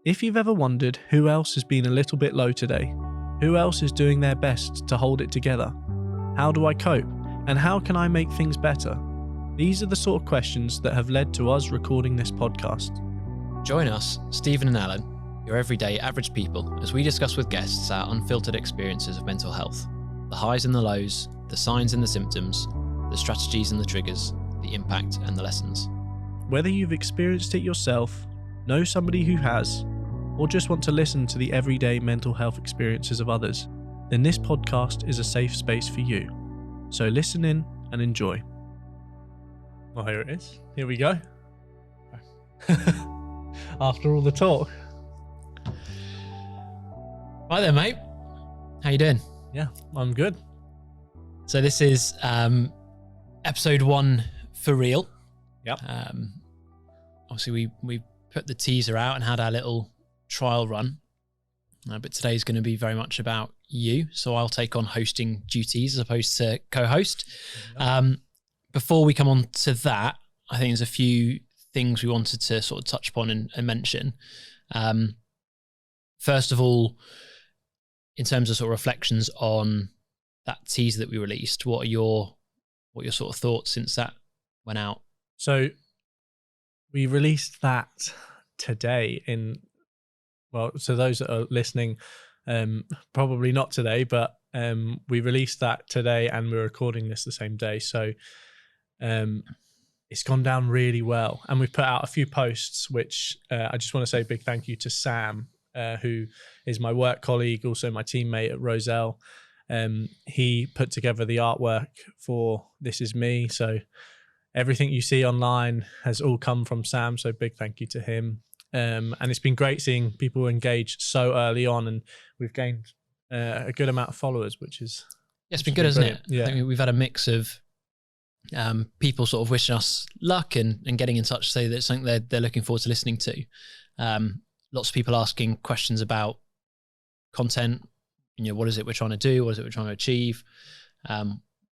If you've ever wondered who else has been a little bit low today, who else is doing their best to hold it together, how do I cope, and how can I make things better? These are the sort of questions that have led to us recording this podcast. Join us, Stephen and Alan, your everyday average people, as we discuss with guests our unfiltered experiences of mental health, the highs and the lows, the signs and the symptoms, the strategies and the triggers, the impact and the lessons. Whether you've experienced it yourself, know somebody who has, or just want to listen to the everyday mental health experiences of others, then this podcast is a safe space for you. So listen in and enjoy. Well, here it is. Here we go. After all the talk. Right then, mate. How you doing? Yeah, I'm good. So this is episode 1 for real. Yep. Obviously, we put the teaser out and had our little trial run, but today's going to be very much about you. So I'll take on hosting duties as opposed to co-host. Before we come on to that, I think there's a few things we wanted to sort of touch upon and mention. First of all, in terms of sort of reflections on that teaser that we released, what are your sort of thoughts since that went out? So we released that today so those that are listening, probably not today, but we released that today and we're recording this the same day. So it's gone down really well. And we've put out a few posts, which I just want to say a big thank you to Sam, who is my work colleague, also my teammate at Roselle. He put together the artwork for This Is Me. So everything you see online has all come from Sam. So big thank you to him. And it's been great seeing people engage so early on, and we've gained a good amount of followers, which is... Yeah, it's been good, hasn't it? Yeah. I think we've had a mix of people sort of wishing us luck and getting in touch to say that it's something they're looking forward to listening to. Lots of people asking questions about content. You know, what is it we're trying to do? What is it we're trying to achieve?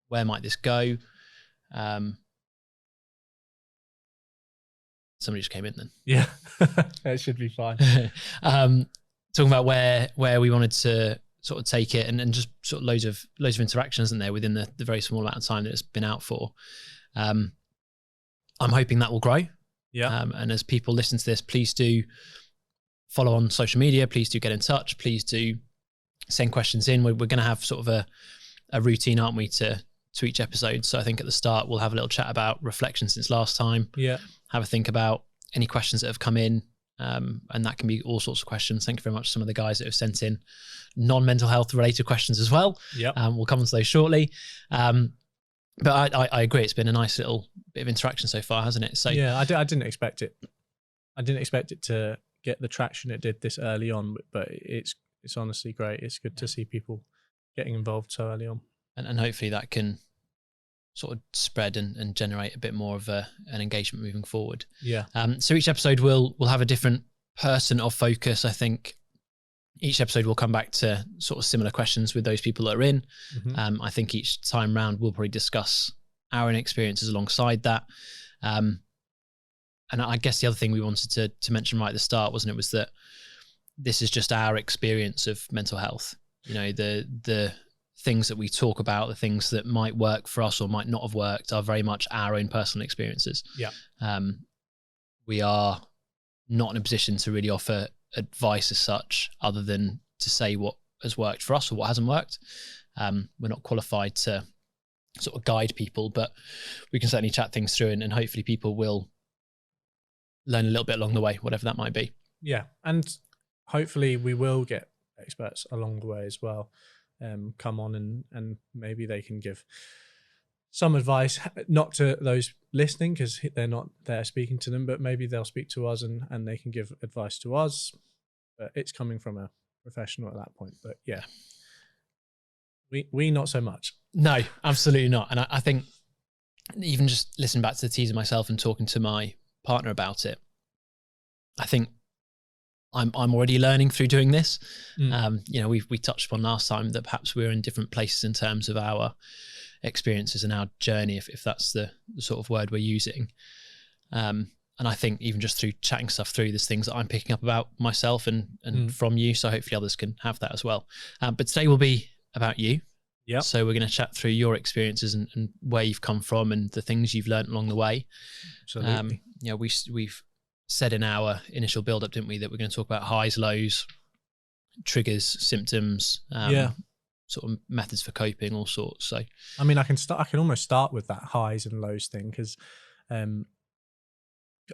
Where might this go? Somebody just came in then. Yeah, it should be fine. Talking about where we wanted to sort of take it, and just sort of loads of interaction, isn't there, within the very small amount of time that it's been out for. I'm hoping that will grow. Yeah. And as people listen to this, please do follow on social media. Please do get in touch. Please do send questions in. We're going to have sort of a routine, aren't we, to each episode. So I think at the start we'll have a little chat about reflection since last time. Yeah. Have a think about any questions that have come in. And that can be all sorts of questions. Thank you very much to some of the guys that have sent in non-mental health related questions as well. Yeah. We'll come on to those shortly. But I agree. It's been a nice little bit of interaction so far, hasn't it? So yeah, I didn't expect it. I didn't expect it to get the traction it did this early on, but it's honestly great. It's good to see people getting involved so early on. And hopefully that can sort of spread and generate a bit more of an engagement moving forward. Yeah. So each episode will have a different person of focus. I think each episode will come back to sort of similar questions with those people that are in. Mm-hmm. I think each time round we'll probably discuss our own experiences alongside that. And I guess the other thing we wanted to mention right at the start, wasn't it, was that this is just our experience of mental health. You know, the things that we talk about, the things that might work for us or might not have worked, are very much our own personal experiences. Yeah. We are not in a position to really offer advice as such, other than to say what has worked for us or what hasn't worked. We're not qualified to sort of guide people, but we can certainly chat things through, and hopefully people will learn a little bit along the way, whatever that might be. Yeah. And hopefully we will get experts along the way as well. Come on and maybe they can give some advice, not to those listening because they're not there speaking to them, but maybe they'll speak to us and they can give advice to us. But it's coming from a professional at that point. But yeah, we not so much. No, absolutely not. And I think even just listening back to the teaser myself and talking to my partner about it, I think I'm already learning through doing this. You know, we touched upon last time that perhaps we're in different places in terms of our experiences and our journey, if that's the sort of word we're using. And and I think even just through chatting stuff through, there's things that I'm picking up about myself and from you. So hopefully others can have that as well. But today will be about you. Yeah. So we're going to chat through your experiences and where you've come from and the things you've learned along the way. Absolutely. We've said in our initial build-up, didn't we, that we're going to talk about highs, lows, triggers, symptoms, sort of methods for coping, all sorts. So, I mean, I can almost start with that highs and lows thing, because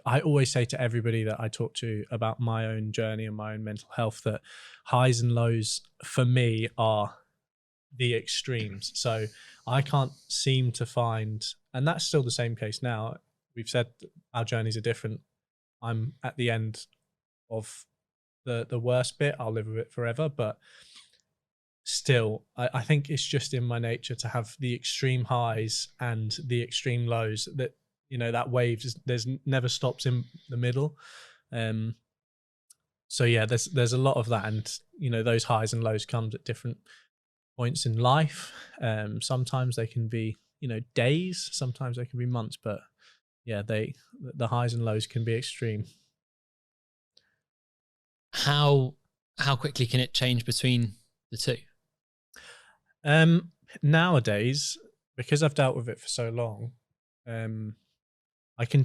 I always say to everybody that I talk to about my own journey and my own mental health that highs and lows for me are the extremes. So I can't seem to find, and that's still the same case now. We've said our journeys are different. I'm at the end of the worst bit. I'll live with it forever, but still, I think it's just in my nature to have the extreme highs and the extreme lows. That, you know, that wave there's never stops in the middle. So yeah, there's a lot of that, and you know, those highs and lows comes at different points in life. Sometimes they can be, you know, days, sometimes they can be months, but yeah, the highs and lows can be extreme. how quickly can it change between the two? Nowadays, because I've dealt with it for so long, I can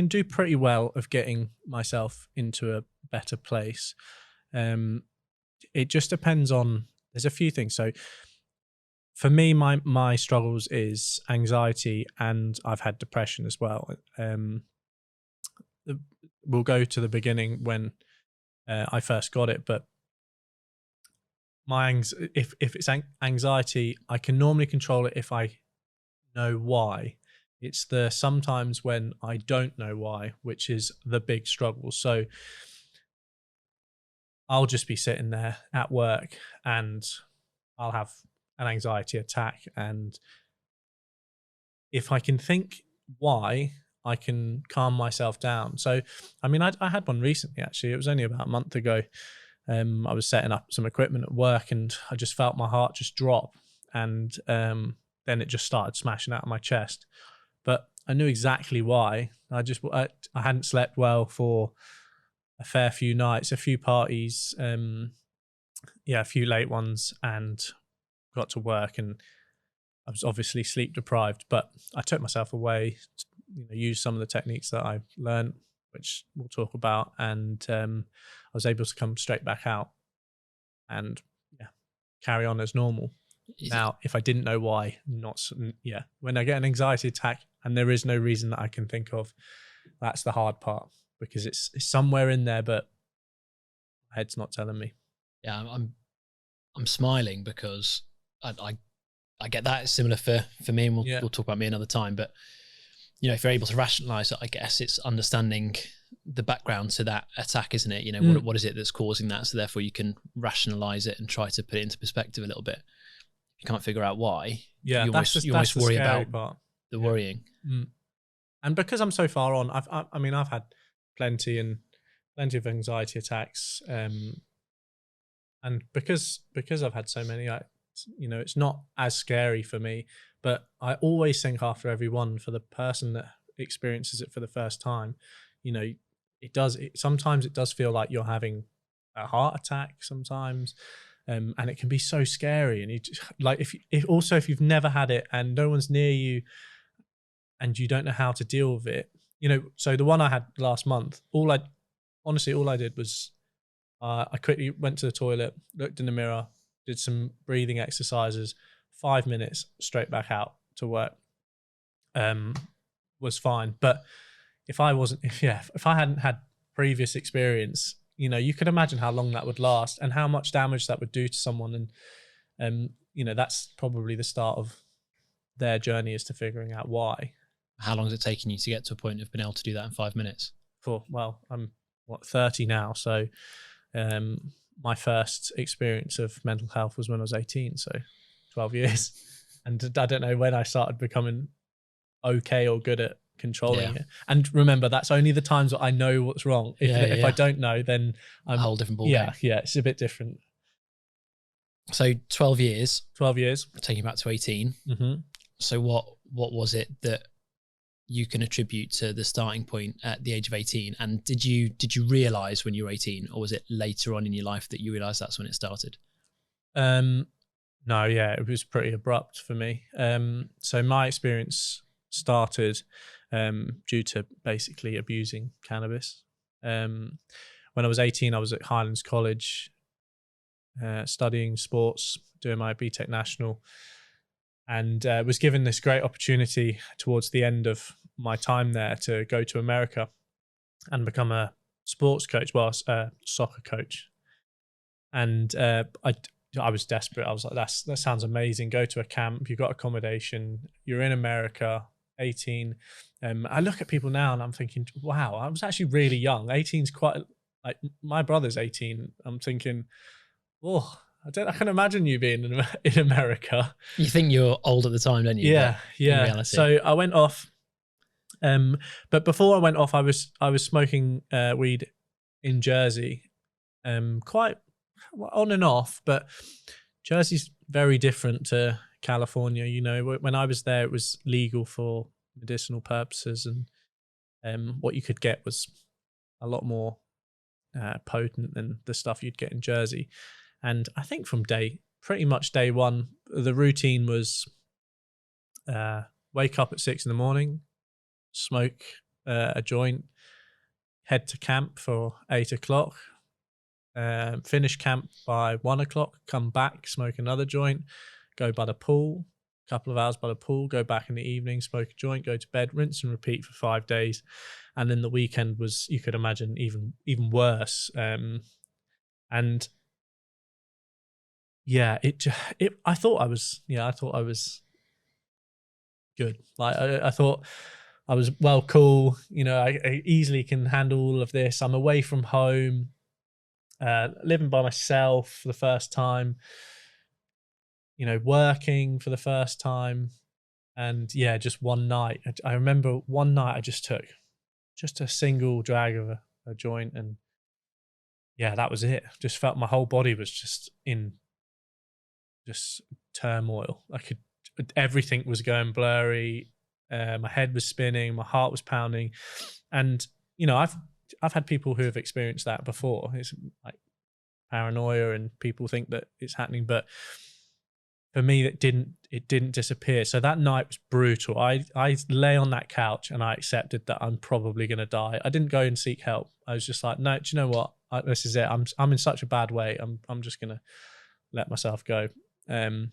do pretty well of getting myself into a better place. It just depends on, there's a few things. So for me, my struggles is anxiety, and I've had depression as well. We'll go to the beginning when I first got it, but if it's anxiety, I can normally control it if I know why. It's the sometimes when I don't know why, which is the big struggle. So I'll just be sitting there at work and I'll have an anxiety attack, and if I can think why, I can calm myself down. So I mean, I had one recently, actually. It was only about a month ago. I was setting up some equipment at work, and I just felt my heart just drop, and then it just started smashing out of my chest. But I knew exactly why. I hadn't slept well for a fair few nights, a few parties, a few late ones, and got to work, and I was obviously sleep deprived. But I took myself away, used some of the techniques that I've learned, which we'll talk about, and I was able to come straight back out and carry on as normal. Now, if I didn't know why, when I get an anxiety attack and there is no reason that I can think of, that's the hard part, because it's somewhere in there, but my head's not telling me. Yeah, I'm smiling because I get that. It's similar for me, and we'll talk about me another time. But you know, if you're able to rationalize it, I guess it's understanding the background to that attack, isn't it? You know, what is it that's causing that? So therefore you can rationalize it and try to put it into perspective a little bit. If you can't figure out why, you almost worry about the worrying. And because I'm so far on, I've had plenty of anxiety attacks, and because I've had so many, it's not as scary for me. But I always think after every one, for the person that experiences it for the first time, sometimes it does feel like you're having a heart attack sometimes. And it can be so scary. And if you've never had it and no one's near you and you don't know how to deal with it, so the one I had last month, all I did was I quickly went to the toilet, looked in the mirror, did some breathing exercises, 5 minutes, straight back out to work. Was fine. But if I hadn't had previous experience, you could imagine how long that would last and how much damage that would do to someone. And that's probably the start of their journey, is to figuring out why. How long has it taken you to get to a point of being able to do that in 5 minutes? I'm 30 now, so my first experience of mental health was when I was 18, so 12 years. And I don't know when I started becoming okay or good at controlling it. And remember, that's only the times that I know what's wrong. If I don't know, then I'm a whole different ballgame. Yeah, it's a bit different. So 12 years. Taking you back to 18. Mm-hmm. So what was it that you can attribute to the starting point at the age of 18? And did you realize when you were 18, or was it later on in your life that you realized that's when it started? No, yeah, it was pretty abrupt for me. So my experience started due to basically abusing cannabis. When I was 18, I was at Highlands College studying sports, doing my BTEC National, and was given this great opportunity towards the end of my time there to go to America and become a sports coach, well, a soccer coach. And I was desperate. I was like, that sounds amazing. Go to a camp, you've got accommodation, you're in America, 18. I look at people now and I'm thinking, wow, I was actually really young. 18 is quite, like, my brother's 18. I'm thinking, oh, I can imagine you being in America. You think you're old at the time, don't you? Yeah, but in reality. So I went off, but before I went off, I was smoking weed in Jersey, quite on and off. But Jersey's very different to California. You know, when I was there, it was legal for medicinal purposes, and what you could get was a lot more potent than the stuff you'd get in Jersey. And I think from pretty much day one, the routine was wake up at 6 a.m, smoke a joint, head to camp for 8 o'clock, finish camp by 1 o'clock, come back, smoke another joint, go by the pool, a couple of hours by the pool, go back in the evening, smoke a joint, go to bed, rinse and repeat for 5 days. And then the weekend was, you could imagine, even worse. And yeah, I thought I was good. Like I thought I was, well, cool. You know, I easily can handle all of this. I'm away from home, living by myself for the first time, you know, working for the first time. And yeah, just one night, I remember one night I just took just a single drag of a joint, and yeah, that was it. Just felt my whole body was just in just turmoil. Everything was going blurry. My head was spinning, my heart was pounding. And, you know, I've had people who have experienced that before. It's like paranoia and people think that it's happening, but for me, it didn't disappear. So that night was brutal. I lay on that couch and I accepted that I'm probably going to die. I didn't go and seek help. I was just like, no, do you know what? This is it. I'm in such a bad way. I'm just going to let myself go. And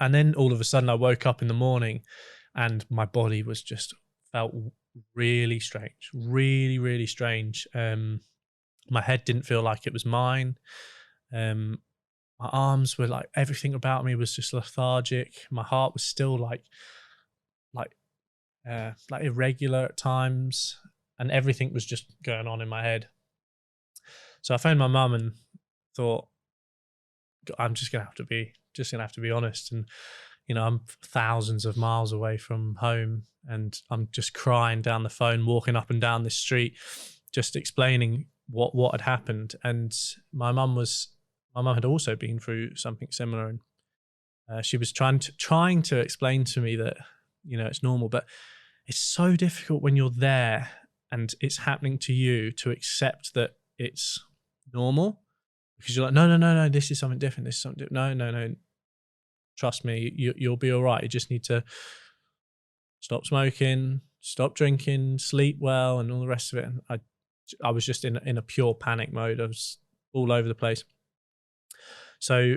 then all of a sudden I woke up in the morning and my body was just felt really strange, really, really strange. My head didn't feel like it was mine. My arms were like, everything about me was just lethargic. My heart was still like irregular at times, and everything was just going on in my head. So I phoned my mum and thought, I'm just gonna have to be honest. And you know, I'm thousands of miles away from home, and I'm just crying down the phone, walking up and down this street, just explaining what had happened. And my mum had also been through something similar, and she was trying to explain to me that, you know, it's normal, but it's so difficult when you're there and it's happening to you to accept that it's normal, because you're like, no, this is something different. This is something different. No. Trust me, you'll be all right. You just need to stop smoking, stop drinking, sleep well, and all the rest of it. And I was just in a pure panic mode. I was all over the place. So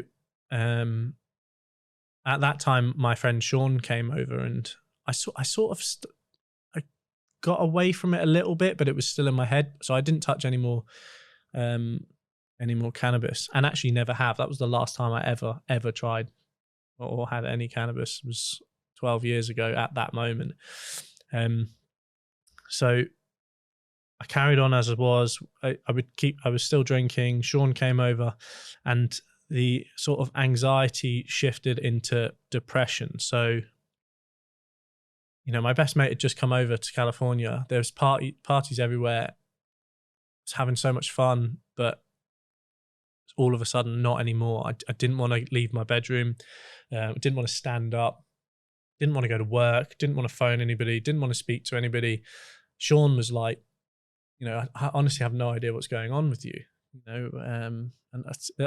at that time, my friend Sean came over, and I got away from it a little bit, but it was still in my head. So I didn't touch any more cannabis, and actually never have. That was the last time I ever tried or had any cannabis. It was 12 years ago at that moment. So I carried on as it was. I was still drinking. Sean came over, and the sort of anxiety shifted into depression. So, you know, my best mate had just come over to California. There's parties everywhere. I was having so much fun, but all of a sudden, not anymore. I didn't want to leave my bedroom. I didn't want to stand up. didn't want to go to work, didn't want to phone anybody, didn't want to speak to anybody. Sean was like, I honestly have no idea what's going on with you. And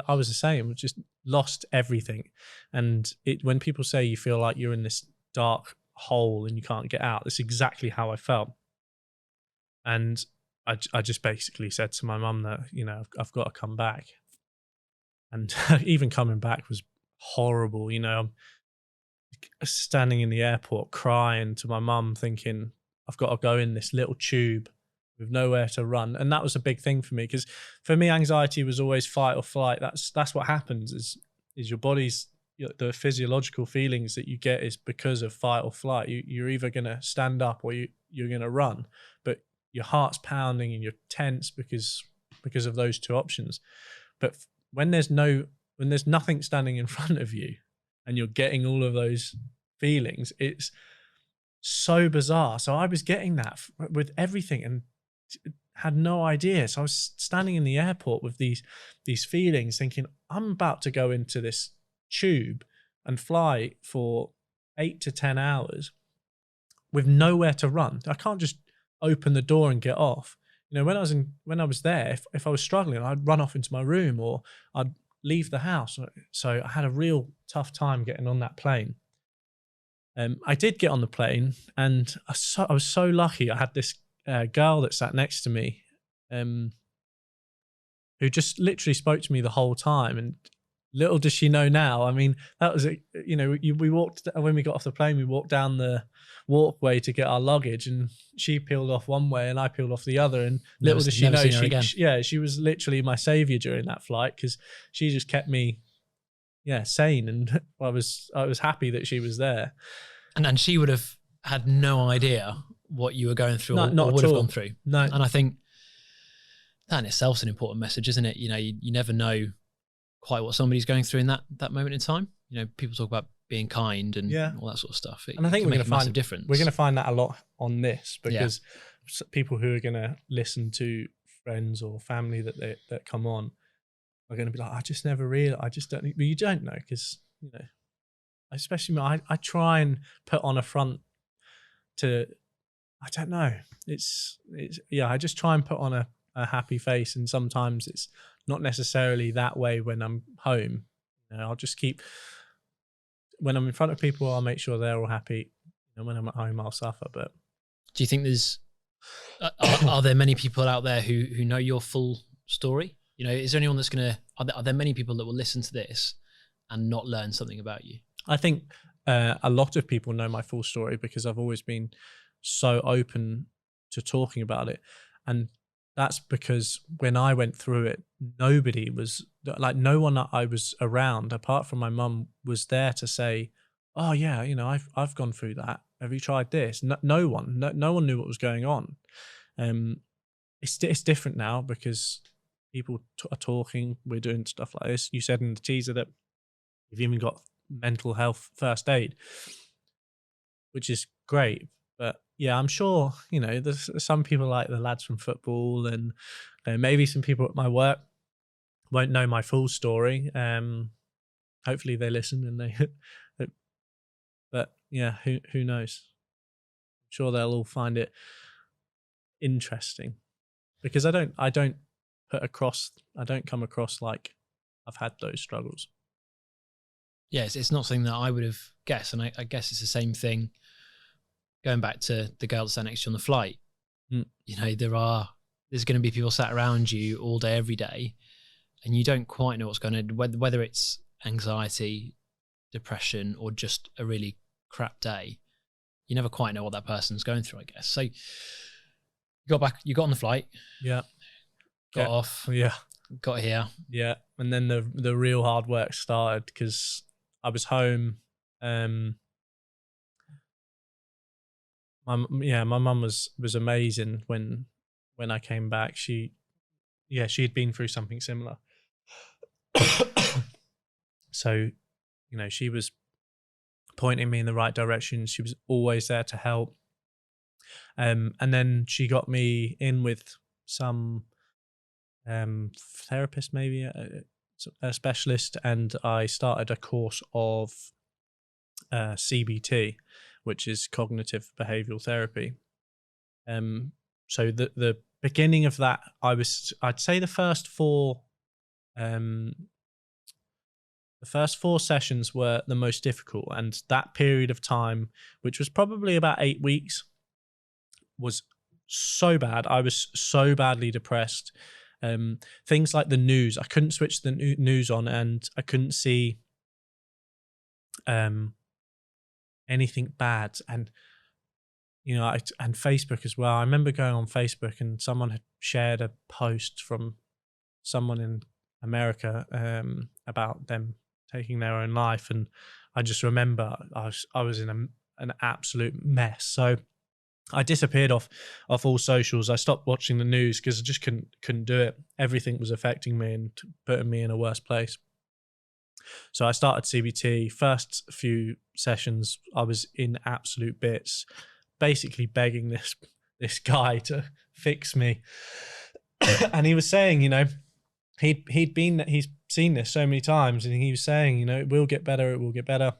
I was the same. Just lost everything. And when people say you feel like you're in this dark hole and you can't get out, that's exactly how I felt. And I just basically said to my mum that I've got to come back. And even coming back was horrible. I'm standing in the airport crying to my mum, thinking I've got to go in this little tube with nowhere to run. And that was a big thing for me, because for me, anxiety was always fight or flight. That's what happens is your body's, the physiological feelings that you get is because of fight or flight. You're either going to stand up or you're going to run, but your heart's pounding and you're tense because of those two options. But when there's nothing standing in front of you and you're getting all of those feelings, it's so bizarre. So I was getting that with everything and had no idea. So I was standing in the airport with these feelings, thinking I'm about to go into this tube and fly for 8 to 10 hours with nowhere to run. I can't just open the door and get off. When I was there, if I was struggling, I'd run off into my room or I'd leave the house. So I had a real tough time getting on that plane. I did get on the plane, and I was so lucky. I had this girl that sat next to me, who just literally spoke to me the whole time. And little does she know now, I mean, that was it. We walked, when we got off the plane, we walked down the walkway to get our luggage, and she peeled off one way and I peeled off the other. And little does she know, she was literally my savior during that flight, because she just kept me sane. And I was happy that she was there. And she would have had no idea what you were going through or would have gone through. No. And I think that in itself is an important message, isn't it? You never know quite what somebody's going through in that moment in time. People talk about being kind and all that sort of stuff. And I think we're going to find a difference. We're going to find that a lot on this, because people who are going to listen to friends or family that come on are going to be like, I just never realized. I just don't. But you don't know, because especially I try and put on a front to. I don't know. It's I just try and put on a happy face, and sometimes it's not necessarily that way when I'm home. I'll just keep, when I'm in front of people, I'll make sure they're all happy. And when I'm at home, I'll suffer. But do you think there's are there many people out there who know your full story? Is there anyone that's are there many people that will listen to this and not learn something about you? I think a lot of people know my full story, because I've always been so open to talking about it. And that's because when I went through it, nobody was like, no one that I was around apart from my mum was there to say, oh yeah, I've gone through that. Have you tried this? No one knew what was going on. It's different now, because people are talking. We're doing stuff like this. You said in the teaser that you've even got mental health first aid, which is great. But yeah, I'm sure, there's some people like the lads from football, and maybe some people at my work won't know my full story. Hopefully they listen and they, but yeah, who knows? I'm sure they'll all find it interesting, because I don't come across like I've had those struggles. Yes, it's not something that I would have guessed. And I guess it's the same thing going back to the girl that sat next to you on the flight. There's going to be people sat around you all day, every day, and you don't quite know what's going on, whether it's anxiety, depression, or just a really crap day. You never quite know what that person's going through, I guess. So you got on the flight. Yeah. Got off. Yeah. Got here. Yeah. And then the real hard work started, because I was home. My mum was amazing when I came back. She had been through something similar. So, she was pointing me in the right direction. She was always there to help. And then she got me in with some therapist, maybe a specialist, and I started a course of CBT, which is cognitive behavioral therapy. So the beginning of that, I'd say the first four sessions were the most difficult, and that period of time, which was probably about 8 weeks, was so bad. I was so badly depressed. Things like the news, I couldn't switch the news on, and I couldn't see anything bad. And and Facebook as well. I remember going on Facebook and someone had shared a post from someone in America about them taking their own life, and I just remember I was in an absolute mess. So I disappeared off all socials. I stopped watching the news because I just couldn't do it. Everything was affecting me and putting me in a worse place. So I started CBT. First few sessions, I was in absolute bits, basically begging this guy to fix me. And he was saying, he's seen this so many times, and he was saying, it will get better, it will get better.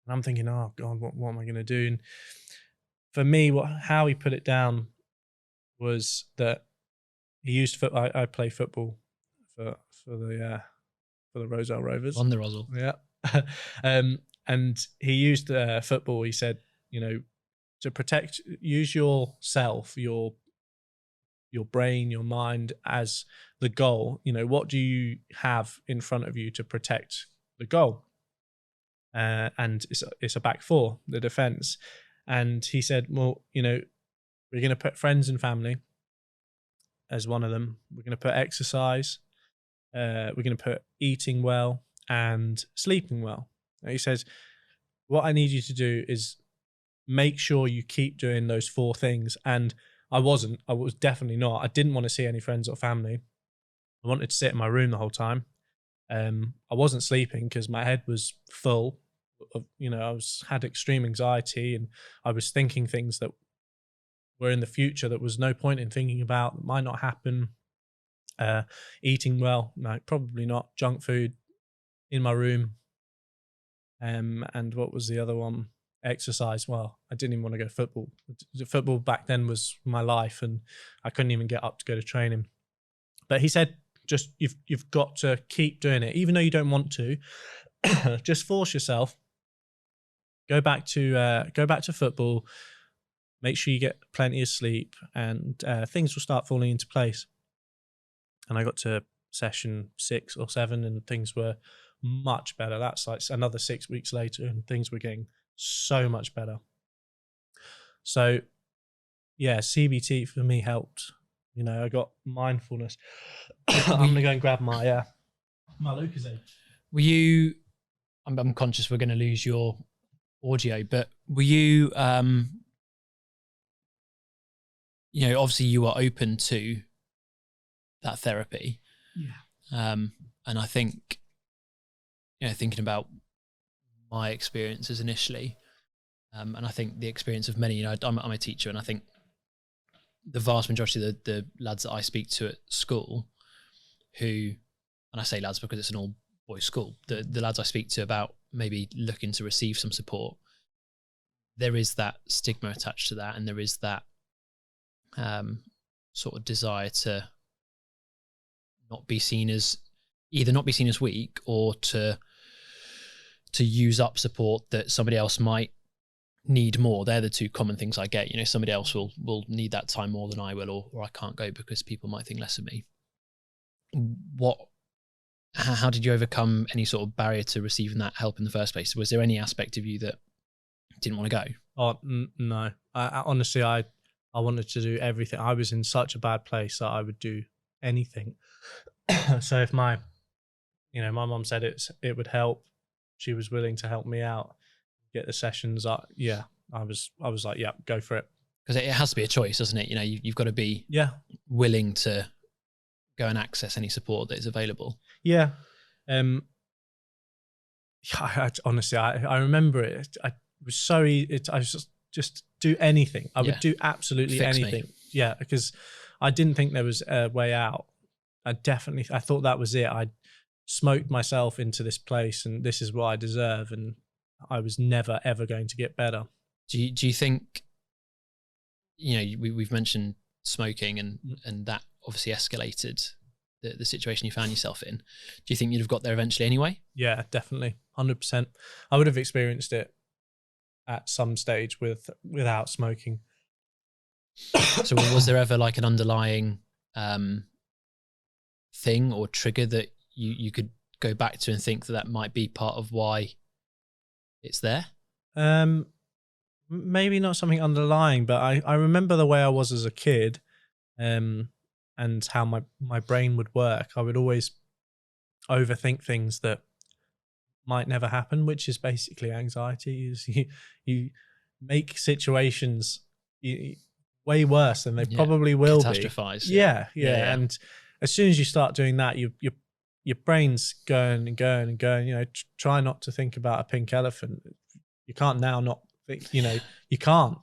And I'm thinking, oh God, what am I going to do? And for me, how he put it down was that he used I play football for the Roselle Rovers. On the Roselle. Yeah. And he used football. He said, to protect, use yourself, your brain, your mind as the goal. What do you have in front of you to protect the goal? And it's a back four, the defense. And he said, well, we're going to put friends and family as one of them. We're going to put exercise. We're going to put eating well and sleeping well. And he says, what I need you to do is make sure you keep doing those 4 things. And I was definitely not. I didn't want to see any friends or family. I wanted to sit in my room the whole time. I wasn't sleeping because my head was full of, I had extreme anxiety, and I was thinking things that were in the future that was no point in thinking about, that might not happen. Eating well, no, probably not. Junk food in my room. And what was the other one? Exercise. Well, I didn't even want to go football. Football back then was my life, and I couldn't even get up to go to training. But he said, just you've got to keep doing it, even though you don't want to. Just force yourself. Go back to football. Make sure you get plenty of sleep, and things will start falling into place. And I got to session 6 or 7, and things were much better. That's like another 6 weeks later, and things were getting so much better. So yeah, CBT for me helped. I got mindfulness. I'm gonna go and grab my Lucozade. Were you? I'm conscious we're going to lose your audio, but were you? Obviously you are open to that therapy. Yeah. And I think, thinking about my experiences initially, and I think the experience of many, I'm a teacher, and I think the vast majority of the lads that I speak to at school, who, and I say lads because it's an all boys school, the lads I speak to about maybe looking to receive some support, there is that stigma attached to that, and there is that sort of desire to not be seen as weak, or to use up support that somebody else might need more. They're the 2 common things I get. Somebody else will need that time more than I will, or I can't go because people might think less of me. How did you overcome any sort of barrier to receiving that help in the first place? Was there any aspect of you that didn't want to go? Oh, no. I honestly, I wanted to do everything. I was in such a bad place that I would do anything. So if my mom said it would help, she was willing to help me out, get the sessions up. Yeah, I was like, yeah, go for it. Because it has to be a choice, doesn't it? You've got to be willing to go and access any support that is available. Yeah. Honestly, I remember it. I was so easy. I was just do anything. I would do absolutely Fix anything. me. Yeah, because I didn't think there was a way out. I thought that was it. I smoked myself into this place, and this is what I deserve. And I was never, ever going to get better. Do you think, we've mentioned smoking and that obviously escalated the situation you found yourself in. Do you think you'd have got there eventually anyway? Yeah, definitely. 100%. I would have experienced it at some stage without smoking. So was there ever like an underlying thing or trigger that you could go back to and think that might be part of why it's there? Maybe not something underlying, but I remember the way I was as a kid, and how my brain would work. I would always overthink things that might never happen, which is basically anxiety. Is you make situations way worse than they probably will be. Catastrophize. Yeah. And as soon as you start doing that, your brain's going and going and going. Try not to think about a pink elephant. You can't now not think. You can't.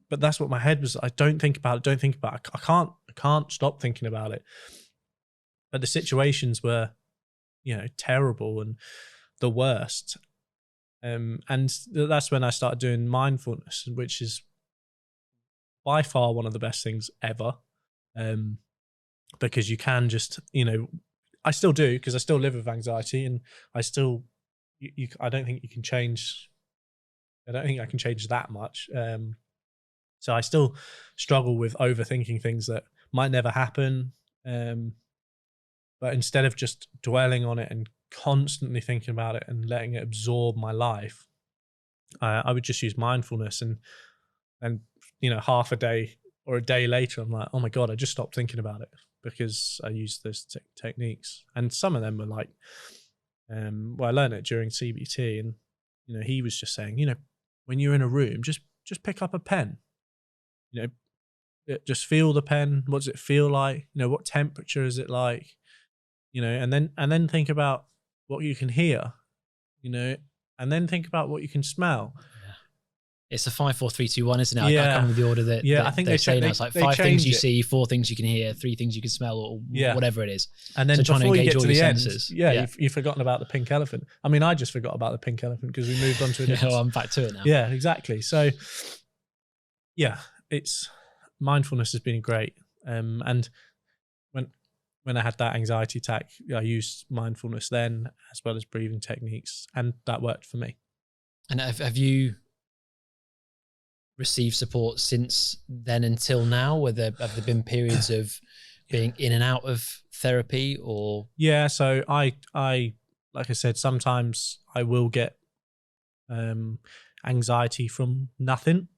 But that's what my head was. I don't think about it. Don't think about it. I can't stop thinking about it. But the situations were, terrible and the worst. And that's when I started doing mindfulness, which is by far one of the best things ever. Because you can just, I still do, because I still live with anxiety, and I still, I don't think you can change. I don't think I can change that much. So I still struggle with overthinking things that might never happen. But instead of just dwelling on it and constantly thinking about it and letting it absorb my life, I would just use mindfulness, and half a day or a day later, I'm like, oh my God, I just stopped thinking about it because I used those techniques. And some of them were like, I learned it during CBT, and he was just saying, when you're in a room, just pick up a pen, just feel the pen. What does it feel like? What temperature is it like? And then think about what you can hear, and then think about what you can smell. Yeah. It's a 5, 4, 3, 2, 1, isn't it? Yeah. I can't remember the order that. Yeah, I think they say now. It's like 5 things you see, 4 things you can hear, 3 things you can smell, or whatever it is. And then before you get to the end, senses. You've forgotten about the pink elephant. I mean, I just forgot about the pink elephant because we moved on to a different. I'm back to it now. Yeah, exactly. So, mindfulness has been great. And when I had that anxiety attack, I used mindfulness then, as well as breathing techniques, and that worked for me. And have you received support since then until now? Have there been periods of being in and out of therapy, or? Yeah, so I like I said, sometimes I will get anxiety from nothing,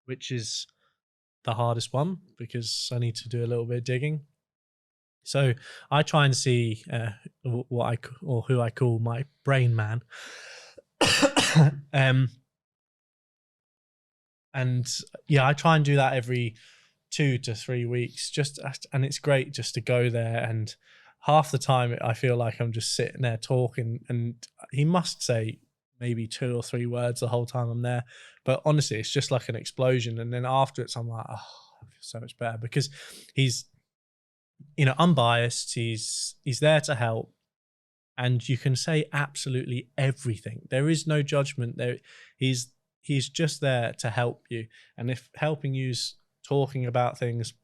which is the hardest one because I need to do a little bit of digging. So I try and see who I call my brain man. And I try and do that every 2 to 3 weeks, and it's great just to go there. And half the time I feel like I'm just sitting there talking, and he must say maybe 2 or 3 words the whole time I'm there. But honestly, it's just like an explosion. And then afterwards, I'm like, oh, I feel so much better because he's, unbiased. He's there to help, and you can say absolutely everything. There is no judgment there. He's just there to help you. And if helping you's talking about things,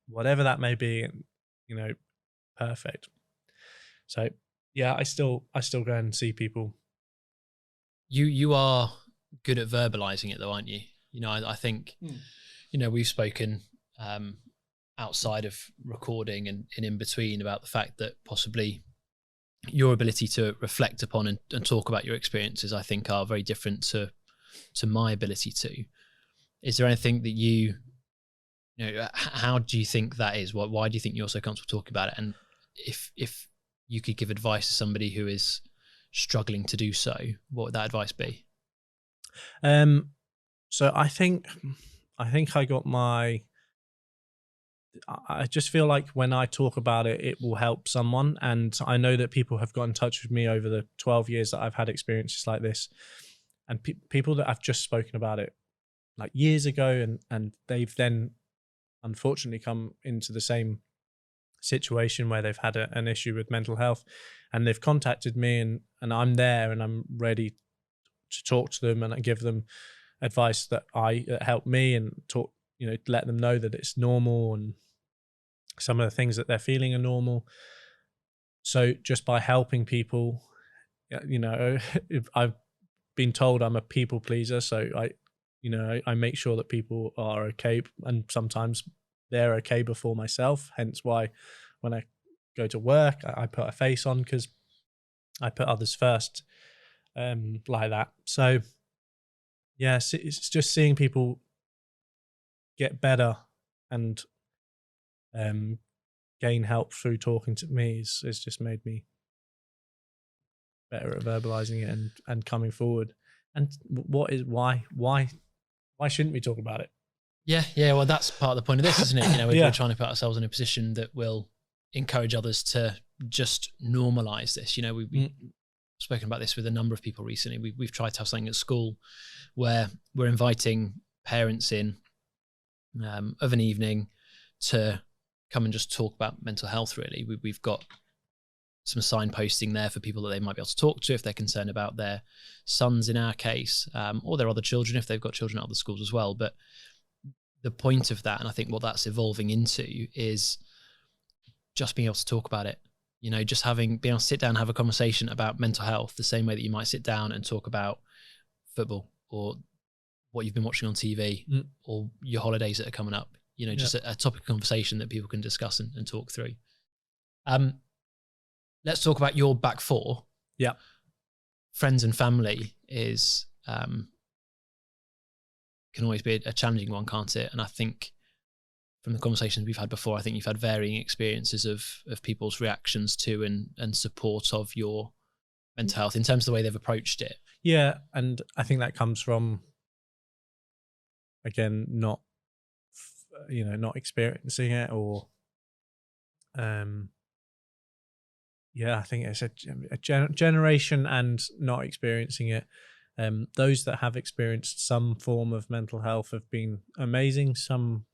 whatever that may be, perfect. So I still go and see people. You are good at verbalizing it though, aren't you? I think, we've spoken outside of recording and in between about the fact that possibly your ability to reflect upon and talk about your experiences, I think, are very different to my ability to. Is there anything that how do you think that is? Why do you think you're so comfortable talking about it? And if you could give advice to somebody who is struggling to do so, what would that advice be? So I think I got I just feel like when I talk about it, it will help someone. And I know that people have got in touch with me over the 12 years that I've had experiences like this, and people that I've just spoken about it like years ago, and they've then unfortunately come into the same situation where they've had an issue with mental health, and they've contacted me, and I'm there, and I'm ready to talk to them and give them advice that helped me, and talk, let them know that it's normal and some of the things that they're feeling are normal. So just by helping people, I've been told I'm a people pleaser, so I make sure that people are okay, and sometimes they're okay before myself. Hence why when I go to work, I put a face on, because I put others first, like that. So yes, it's just seeing people get better and gain help through talking to me has just made me better at verbalizing it and coming forward. And why shouldn't we talk about it? Yeah. Well, that's part of the point of this, isn't it? We're trying to put ourselves in a position that will encourage others to just normalize this. We've spoken about this with a number of people recently. We've tried to have something at school where we're inviting parents in of an evening to come and just talk about mental health. Really, we've got some signposting there for people that they might be able to talk to if they're concerned about their sons, in our case, or their other children if they've got children at other schools as well. But the point of that, and I think what that's evolving into, is just being able to talk about it. Just being able to sit down and have a conversation about mental health the same way that you might sit down and talk about football or what you've been watching on TV or your holidays that are coming up. Just a topic of conversation that people can discuss and talk through. Let's talk about your back four. Yeah. Friends and family is can always be a challenging one, can't it? And I think from the conversations we've had before, I think you've had varying experiences of people's reactions to and support of your mental health in terms of the way they've approached it. Yeah, and I think that comes from, again, not experiencing it, or I think it's a generation and not experiencing it. Those that have experienced some form of mental health have been amazing. Some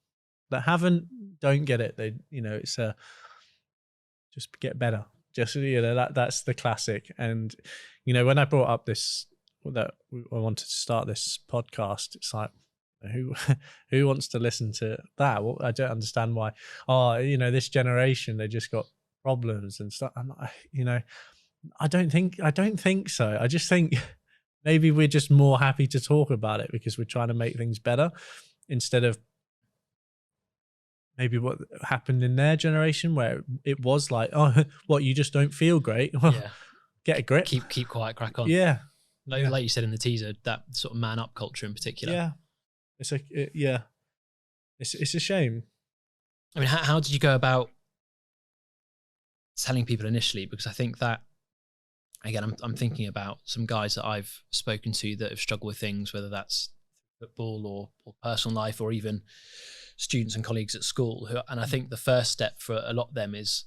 that haven't don't get it. They, it's just get better. Just that's the classic. And when I brought up that I wanted to start this podcast, it's like, who wants to listen to that? Well, I don't understand why. This generation, they just got problems and stuff. I don't think so. I just think maybe we're just more happy to talk about it because we're trying to make things better, instead of maybe what happened in their generation, where it was like, oh, what, you just don't feel great? Well, get a grip. Keep quiet, crack on. Yeah. Like you said in the teaser, that sort of man up culture in particular. Yeah. It's a shame. I mean, how did you go about telling people initially? Because I think that, again, I'm thinking about some guys that I've spoken to that have struggled with things, whether that's football or personal life, or even students and colleagues at school. And I think the first step for a lot of them is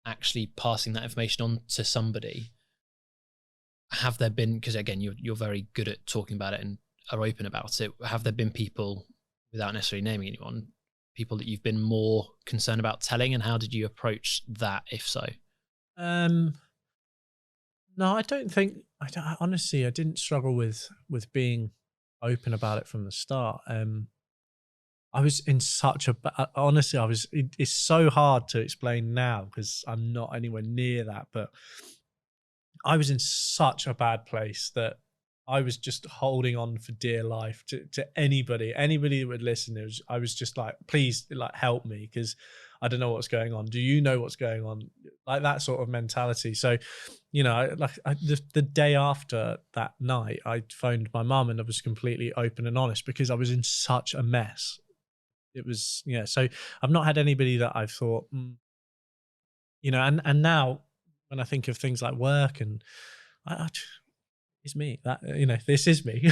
actually passing that information on to somebody. Have there been, because again, you're very good at talking about it and are open about it, have there been people, without necessarily naming anyone, people that you've been more concerned about telling, and how did you approach that, if so? No, I don't think. Honestly, I didn't struggle with being open about it from the start. I was in such honestly, it's so hard to explain now because I'm not anywhere near that, but I was in such a bad place that I was just holding on for dear life to anybody that would listen. I was just like, please, like, help me, because I don't know what's going on. Do you know what's going on? Like that sort of mentality. So, the day after that night, I phoned my mum and I was completely open and honest because I was in such a mess. It was, so I've not had anybody that I've thought, and now when I think of things like work and it's me, that, this is me,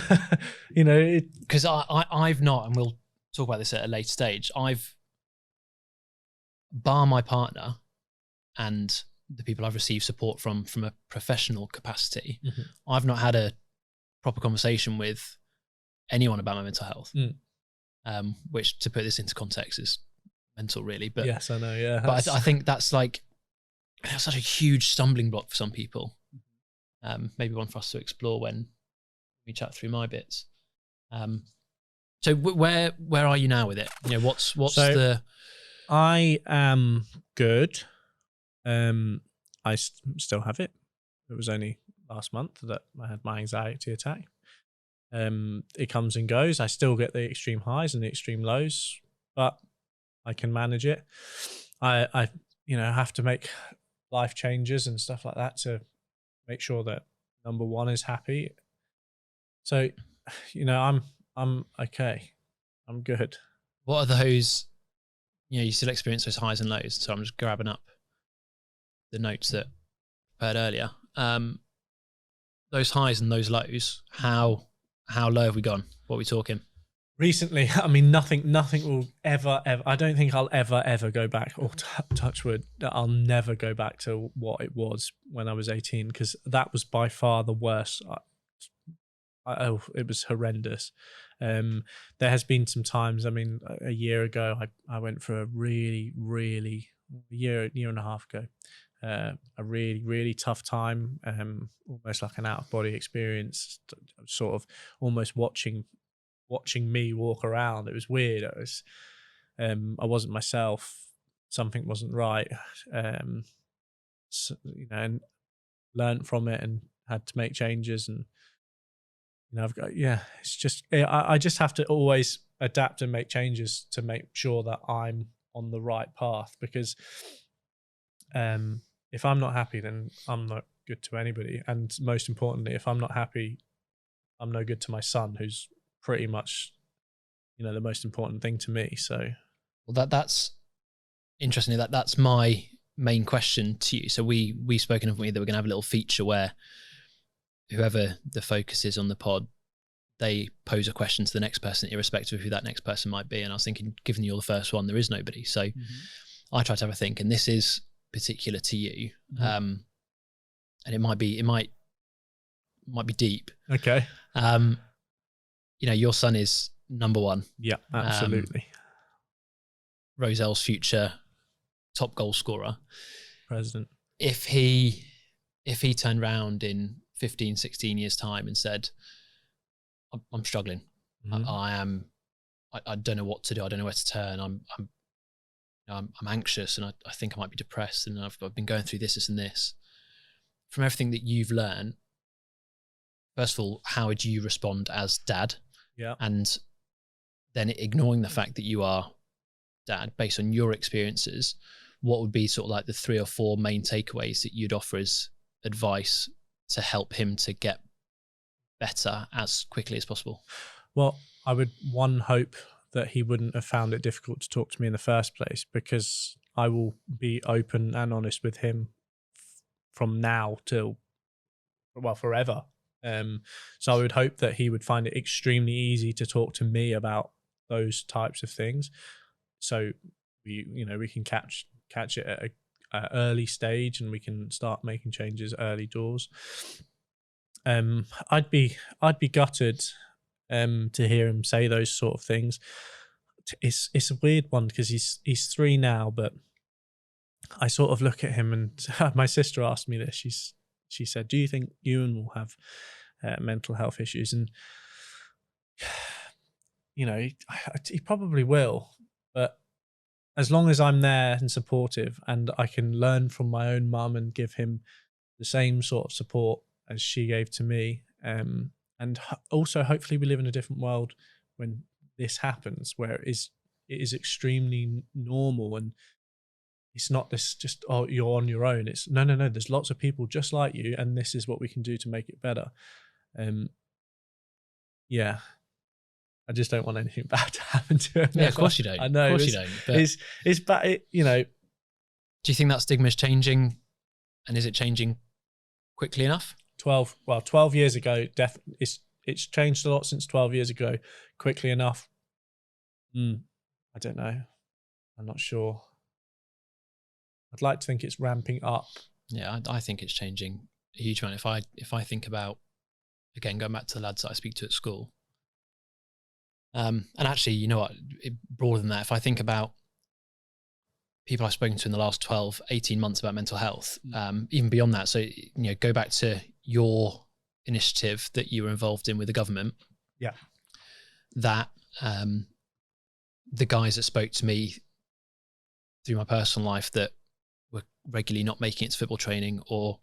because I've not, and we'll talk about this at a later stage, I've, bar my partner and the people I've received support from a professional capacity, I've not had a proper conversation with anyone about my mental health. Which, to put this into context, is mental, really. But yes, I know. Yeah, but I think that's such a huge stumbling block for some people. Maybe one for us to explore when me chat through my bits. So where are you now with it? You know, what's So, the... I am good. I still have it. It was only last month that I had my anxiety attack. It comes and goes. I still get the extreme highs and the extreme lows, but I can manage it. I have to make life changes and stuff like that to make sure that number one is happy. So, I'm okay. I'm good. What are those, you still experience those highs and lows. So I'm just grabbing up the notes that I heard earlier. Those highs and those lows, how low have we gone? What are we talking? Recently, I mean, nothing will ever, I don't think I'll ever go back, or touch wood, I'll never go back to what it was when I was 18, because that was by far the worst. It was horrendous. There has been some times, I mean, a year ago, I went for a really, really, year and a half ago, a really, really tough time, almost like an out-of-body experience, sort of almost watching me walk around. It was weird. I wasn't myself. Something wasn't right. And learned from it and had to make changes. And it's just I just have to always adapt and make changes to make sure that I'm on the right path. Because if I'm not happy, then I'm not good to anybody. And most importantly, if I'm not happy, I'm no good to my son, who's pretty much, the most important thing to me. So, well, that's interesting. That's my main question to you. So we've spoken of me that we're going to have a little feature where whoever the focus is on the pod, they pose a question to the next person, irrespective of who that next person might be. And I was thinking, given you're the first one, there is nobody. So I try to have a think, and this is particular to you. And it might be deep. Okay. Your son is number one. Yeah, absolutely. Roselle's future top goal scorer. President. If he turned around in 15, 16 years time and said, I'm struggling. I don't know what to do. I don't know where to turn. I'm anxious, and I think I might be depressed, and I've been going through this and this. From everything that you've learned, first of all, how would you respond as dad? Yeah. And then ignoring the fact that you are dad, based on your experiences, what would be sort of like the 3 or 4 main takeaways that you'd offer as advice to help him to get better as quickly as possible? Well, I would hope that he wouldn't have found it difficult to talk to me in the first place, because I will be open and honest with him from now till, forever. So I would hope that he would find it extremely easy to talk to me about those types of things. So we can catch it at an early stage, and we can start making changes early doors. I'd be gutted to hear him say those sort of things. It's a weird one, because he's 3 now, but I sort of look at him, and my sister asked me this. She said, "Do you think Ewan will have mental health issues?" And he probably will, but as long as I'm there and supportive, and I can learn from my own mum and give him the same sort of support as she gave to me, and also hopefully we live in a different world when this happens, where it is extremely normal, and it's not this just, oh, you're on your own. It's no, there's lots of people just like you, and this is what we can do to make it better. Yeah, I just don't want anything bad to happen to him. Yeah, of course you don't. I know. Of course you don't. But it's bad. Do you think that stigma is changing, and is it changing quickly enough? 12 years ago, it's changed a lot since 12 years ago. Quickly enough? I don't know. I'm not sure. I'd like to think it's ramping up. Yeah, I think it's changing a huge amount. If I think about, again, going back to the lads that I speak to at school, and actually, you know what, broader than that, if I think about people I've spoken to in the last 12, 18 months about mental health, even beyond that. So, go back to your initiative that you were involved in with the government. Yeah. That the guys that spoke to me through my personal life that were regularly not making it to football training or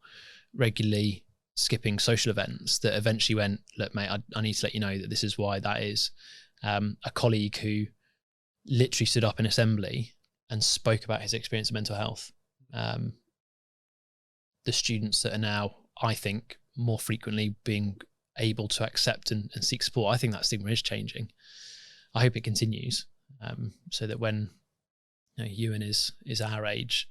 regularly skipping social events, that eventually went, look, mate, I need to let you know that this is why that is. A colleague who literally stood up in assembly and spoke about his experience of mental health. The students that are now, I think, more frequently being able to accept and seek support, I think that stigma is changing. I hope it continues, so that when Ewan is our age,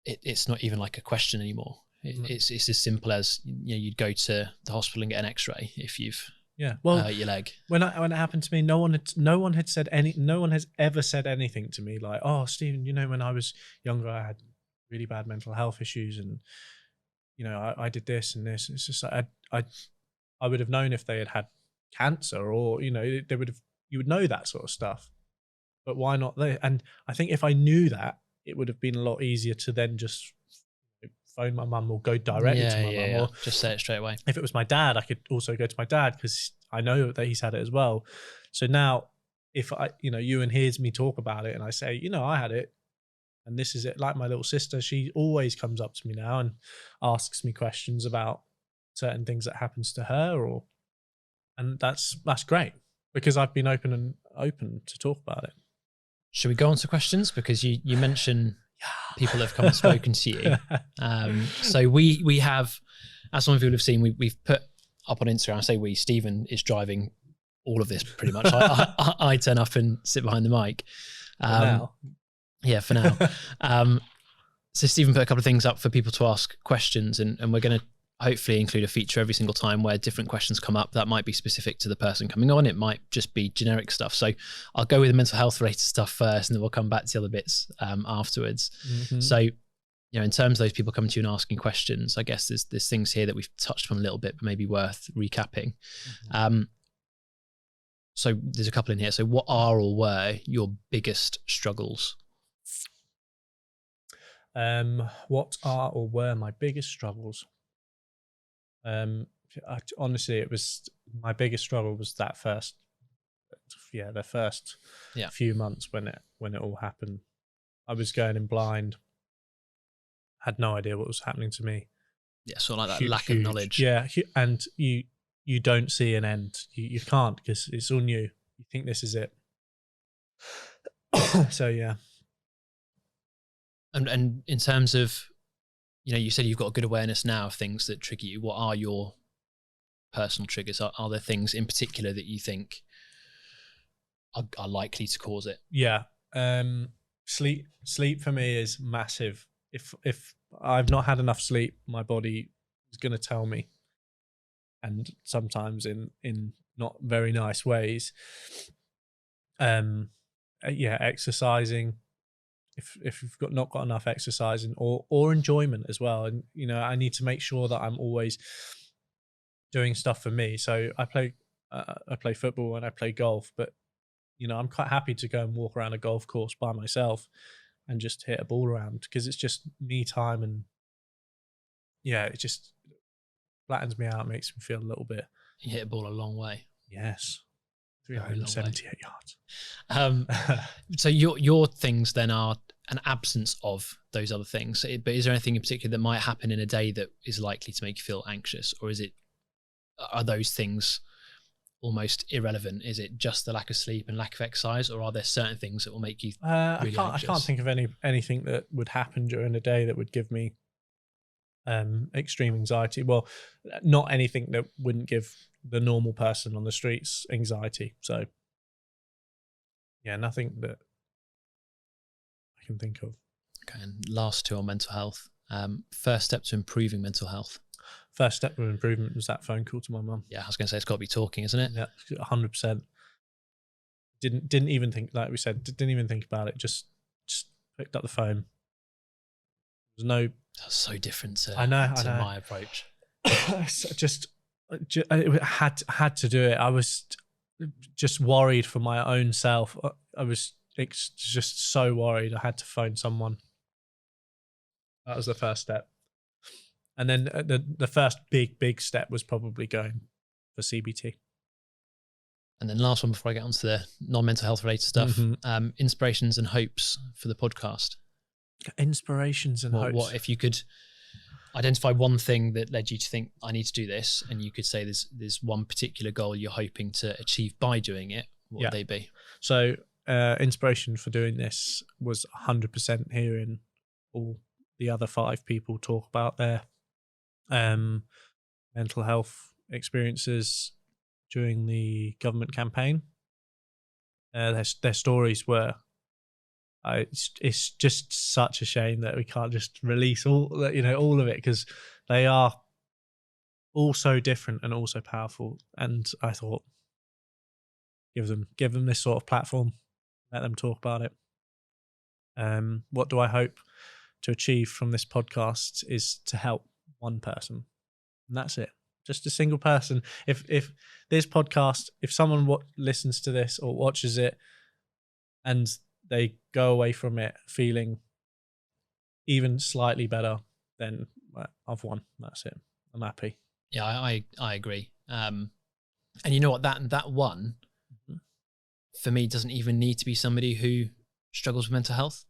it's not even like a question anymore. It's as simple as you'd go to the hospital and get an X-ray if you've hurt your leg. When it happened to me, no one has ever said anything to me like, "Oh, Stephen, when I was younger, I had really bad mental health issues, and I did this and this." It's just like I would have known if they had cancer, or they would have. You would know that sort of stuff, but why not they? And I think if I knew that, it would have been a lot easier to then just phone my mum or go directly to my mum, or just say it straight away. If it was my dad, I could also go to my dad because I know that he's had it as well. So now, if Ewan hears me talk about it and I say, I had it, and this is it, like my little sister, she always comes up to me now and asks me questions about certain things that happens to her, and that's great because I've been open to talk about it. Should we go on to questions? Because you mentioned people have come and spoken to you. So we have, as some of you will have seen, we've put up on Instagram, I say we, Stephen is driving all of this pretty much. I turn up and sit behind the mic. For now. Yeah, for now. So Stephen put a couple of things up for people to ask questions, and we're going to hopefully include a feature every single time where different questions come up. That might be specific to the person coming on. It might just be generic stuff. So I'll go with the mental health related stuff first, and then we'll come back to the other bits afterwards. Mm-hmm. So, in terms of those people coming to you and asking questions, I guess there's things here that we've touched on a little bit, but maybe worth recapping. Mm-hmm. So there's a couple in here. So what are or were your biggest struggles? What are or were my biggest struggles? Honestly, it was my biggest struggle was that the first few months when it all happened. I was going in blind, had no idea what was happening to me. Yeah, sort of like that lack of knowledge. Yeah, and you don't see an end. You can't, because it's all new. You think this is it. So yeah. And in terms of, you said you've got a good awareness now of things that trigger you. What are your personal triggers? Are there things in particular that you think are likely to cause it? Yeah. Sleep for me is massive. If I've not had enough sleep, my body is going to tell me, and sometimes in not very nice ways. Exercising. If you've not got enough exercising or enjoyment as well, and I need to make sure that I'm always doing stuff for me. So I play football and I play golf, but I'm quite happy to go and walk around a golf course by myself and just hit a ball around, because it's just me time, and it just flattens me out, makes me feel a little bit. You hit a ball a long way. Yes. 378 yards. So your things then are an absence of those other things. But is there anything in particular that might happen in a day that is likely to make you feel anxious, or are those things almost irrelevant? Is it just the lack of sleep and lack of exercise, or are there certain things that will make you really anxious? I can't think of anything that would happen during the day that would give me extreme anxiety. Well, not anything that wouldn't give the normal person on the streets anxiety. So nothing that I can think of. Okay, and last two on mental health. First step to improving mental health. First step of improvement was that phone call to my mum. Yeah, I was going to say, it's got to be talking, isn't it? Yeah, 100%. Didn't even think, like we said, didn't even think about it. Just picked up the phone. There's no. That's so different to my approach. It had to do it. I was just worried for my own self. I was just so worried. I had to phone someone. That was the first step. And then the first big step was probably going for CBT. And then last one before I get onto the non-mental health related stuff, inspirations and hopes for the podcast. Inspirations and hopes. What if you could identify one thing that led you to think, I need to do this, and you could say there's one particular goal you're hoping to achieve by doing it, what would they be? So inspiration for doing this was 100% hearing all the other 5 people talk about their mental health experiences during the government campaign. Their stories were, it's just such a shame that we can't just release all of it, because they are all so different and also powerful. And I thought, give them this sort of platform, let them talk about it. What do I hope to achieve from this podcast is to help one person, and that's it. Just a single person. If this podcast, if someone listens to this or watches it and they go away from it feeling even slightly better, then I've won. That's it. I'm happy. Yeah, I agree. And you know what, that one for me doesn't even need to be somebody who struggles with mental health.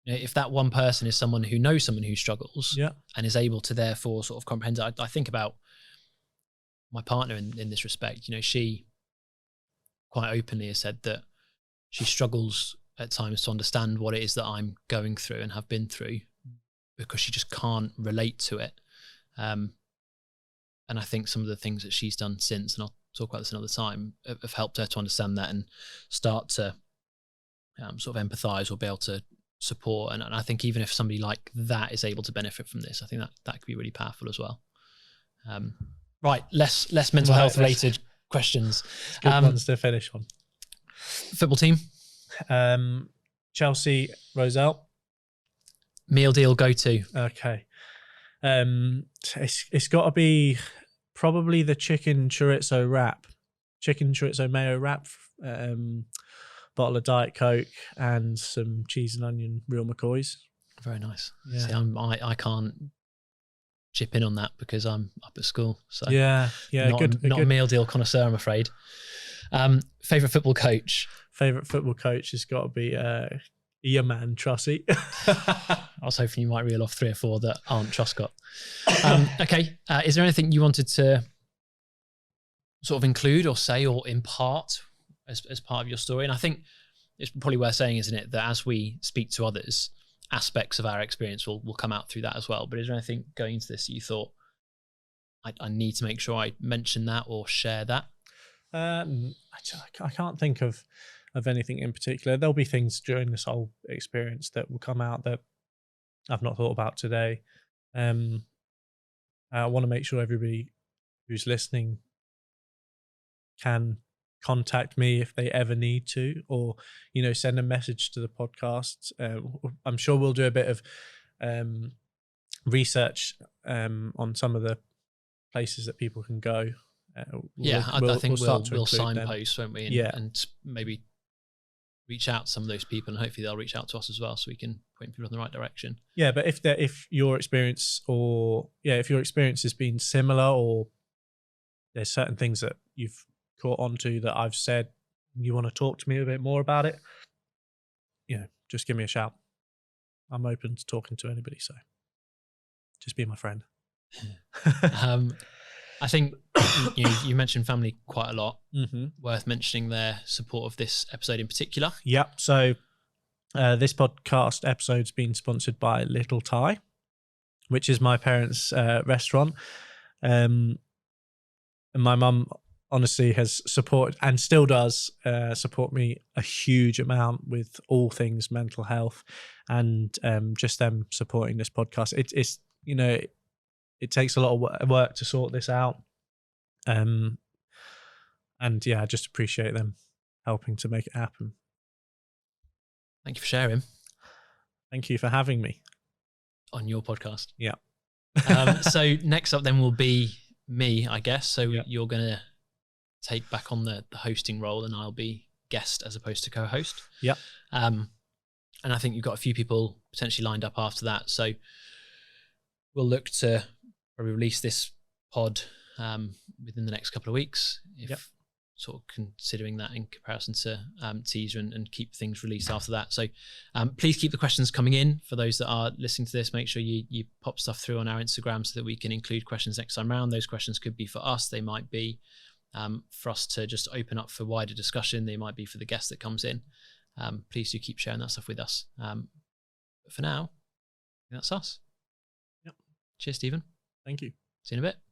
You know, if that one person is someone who knows someone who struggles and is able to therefore sort of comprehend it. I think about my partner in this respect. You know, she quite openly has said that she struggles at times to understand what it is that I'm going through and have been through, because she just can't relate to it. And I think some of the things that she's done since, and I'll talk about this another time, have helped her to understand that and start to sort of empathize or be able to support. And I think even if somebody like that is able to benefit from this, I think that could be really powerful as well. Right, less mental health related questions. Good ones to finish on. Football team? Chelsea, Roselle. Meal deal go to? Okay. It's got to be probably the chicken chorizo mayo wrap, bottle of Diet Coke, and some cheese and onion real McCoys. Very nice. Yeah. See, I can't chip in on that because I'm up at school. So yeah, not a meal deal connoisseur, I'm afraid. Favorite football coach? Favorite football coach has got to be your man Trussy. I was hoping you might reel off 3 or 4 that aren't Truscott. Okay. Is there anything you wanted to sort of include or say or impart as part of your story? And I think it's probably worth saying, isn't it, that as we speak to others, aspects of our experience will come out through that as well. But is there anything going into this that you thought, I need to make sure I mention that or share that? I can't think of anything in particular. There'll be things during this whole experience that will come out that I've not thought about today. I want to make sure everybody who's listening can contact me if they ever need to, or send a message to the podcast. I'm sure we'll do a bit of research on some of the places that people can go. I think we'll signpost, won't we? And, and maybe reach out to some of those people, and hopefully they'll reach out to us as well, so we can point people in the right direction. Yeah, but if your experience has been similar, or there's certain things that you've caught onto that I've said, you want to talk to me a bit more about it, just give me a shout. I'm open to talking to anybody, so just be my friend. I think you mentioned family quite a lot. Mm-hmm. Worth mentioning their support of this episode in particular. Yep. So this podcast episode's been sponsored by Little Thai, which is my parents' restaurant. And my mum honestly has supported, and still does support me a huge amount with all things mental health, and just them supporting this podcast. It's it takes a lot of work to sort this out. And yeah, I just appreciate them helping to make it happen. Thank you for sharing. Thank you for having me on your podcast. Yeah. So next up then will be me, I guess. So yeah. You're going to take back on the hosting role, and I'll be guest as opposed to co-host. Yeah. And I think you've got a few people potentially lined up after that. So we'll look to probably release this pod within the next couple of weeks, if Yep. sort of considering that in comparison to teaser, and keep things released after that. So please keep the questions coming in. For those that are listening to this, make sure you pop stuff through on our Instagram so that we can include questions next time around. Those questions could be for us, they might be for us to just open up for wider discussion, they might be for the guest that comes in. Please do keep sharing that stuff with us. But for now, that's us. Yep. Cheers, Stephen. Thank you. See you in a bit.